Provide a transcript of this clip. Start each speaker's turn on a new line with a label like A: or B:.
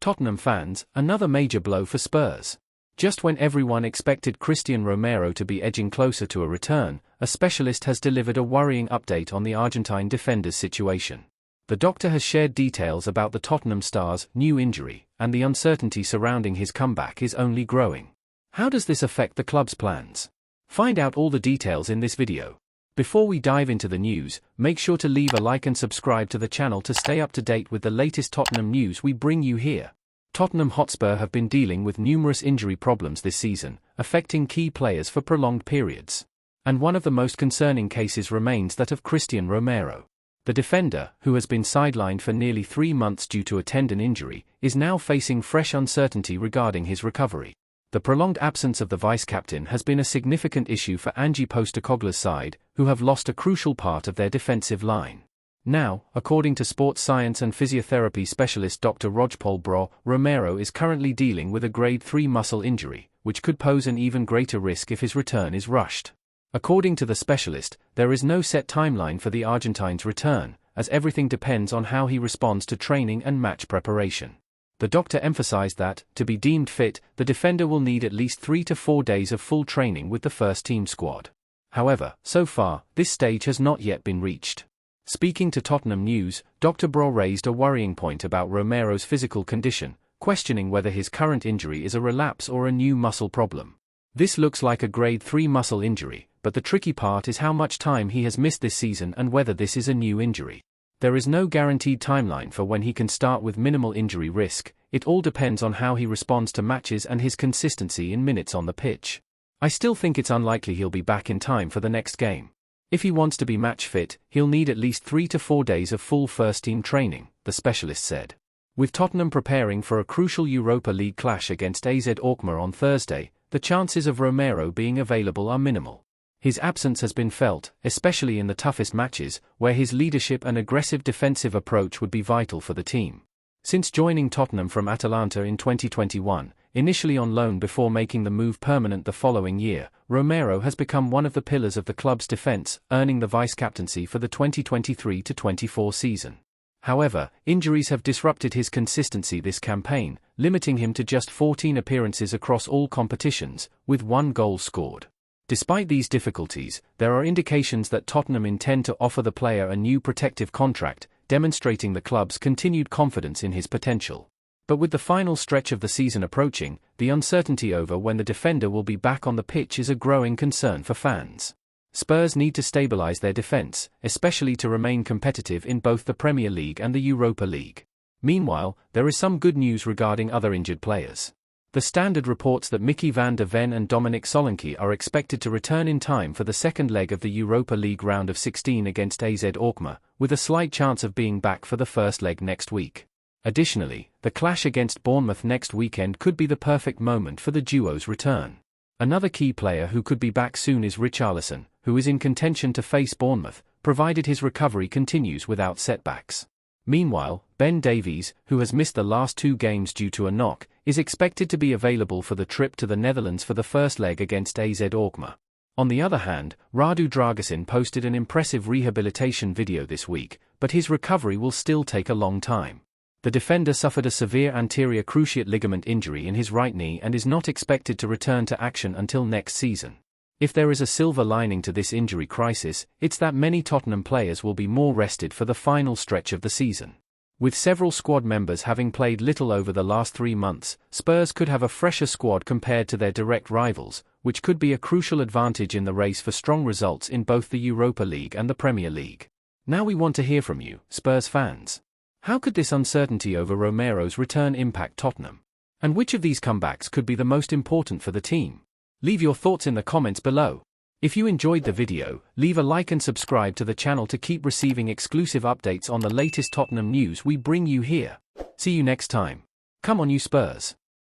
A: Tottenham fans, another major blow for Spurs. Just when everyone expected Cristian Romero to be edging closer to a return, a specialist has delivered a worrying update on the Argentine defender's situation. The doctor has shared details about the Tottenham star's new injury, and the uncertainty surrounding his comeback is only growing. How does this affect the club's plans? Find out all the details in this video. Before we dive into the news, make sure to leave a like and subscribe to the channel to stay up to date with the latest Tottenham news we bring you here. Tottenham Hotspur have been dealing with numerous injury problems this season, affecting key players for prolonged periods. And one of the most concerning cases remains that of Cristian Romero. The defender, who has been sidelined for nearly 3 months due to a tendon injury, is now facing fresh uncertainty regarding his recovery. The prolonged absence of the vice-captain has been a significant issue for Ange Postecoglou's side, who have lost a crucial part of their defensive line. Now, according to sports science and physiotherapy specialist Dr. Rojpol Bro, Romero is currently dealing with a grade 3 muscle injury, which could pose an even greater risk if his return is rushed. According to the specialist, there is no set timeline for the Argentine's return, as everything depends on how he responds to training and match preparation. The doctor emphasized that, to be deemed fit, the defender will need at least 3 to 4 days of full training with the first-team squad. However, so far, this stage has not yet been reached. Speaking to Tottenham News, Dr. Bro raised a worrying point about Romero's physical condition, questioning whether his current injury is a relapse or a new muscle problem. This looks like a grade 3 muscle injury, but the tricky part is how much time he has missed this season and whether this is a new injury. There is no guaranteed timeline for when he can start with minimal injury risk. It all depends on how he responds to matches and his consistency in minutes on the pitch. I still think it's unlikely he'll be back in time for the next game. If he wants to be match fit, he'll need at least 3 to 4 days of full first-team training, the specialist said. With Tottenham preparing for a crucial Europa League clash against AZ Alkmaar on Thursday, the chances of Romero being available are minimal. His absence has been felt, especially in the toughest matches, where his leadership and aggressive defensive approach would be vital for the team. Since joining Tottenham from Atalanta in 2021, initially on loan before making the move permanent the following year, Romero has become one of the pillars of the club's defense, earning the vice-captaincy for the 2023-24 season. However, injuries have disrupted his consistency this campaign, limiting him to just 14 appearances across all competitions, with 1 goal scored. Despite these difficulties, there are indications that Tottenham intend to offer the player a new protective contract, demonstrating the club's continued confidence in his potential. But with the final stretch of the season approaching, the uncertainty over when the defender will be back on the pitch is a growing concern for fans. Spurs need to stabilize their defense, especially to remain competitive in both the Premier League and the Europa League. Meanwhile, there is some good news regarding other injured players. The Standard reports that Mickey van de Ven and Dominic Solanke are expected to return in time for the second leg of the Europa League round of 16 against AZ Alkmaar, with a slight chance of being back for the first leg next week. Additionally, the clash against Bournemouth next weekend could be the perfect moment for the duo's return. Another key player who could be back soon is Richarlison, who is in contention to face Bournemouth, provided his recovery continues without setbacks. Meanwhile, Ben Davies, who has missed the last 2 games due to a knock, is expected to be available for the trip to the Netherlands for the first leg against AZ Alkmaar. On the other hand, Radu Dragusin posted an impressive rehabilitation video this week, but his recovery will still take a long time. The defender suffered a severe anterior cruciate ligament injury in his right knee and is not expected to return to action until next season. If there is a silver lining to this injury crisis, it's that many Tottenham players will be more rested for the final stretch of the season. With several squad members having played little over the last 3 months, Spurs could have a fresher squad compared to their direct rivals, which could be a crucial advantage in the race for strong results in both the Europa League and the Premier League. Now we want to hear from you, Spurs fans. How could this uncertainty over Romero's return impact Tottenham? And which of these comebacks could be the most important for the team? Leave your thoughts in the comments below. If you enjoyed the video, leave a like and subscribe to the channel to keep receiving exclusive updates on the latest Tottenham news we bring you here. See you next time. Come on you Spurs.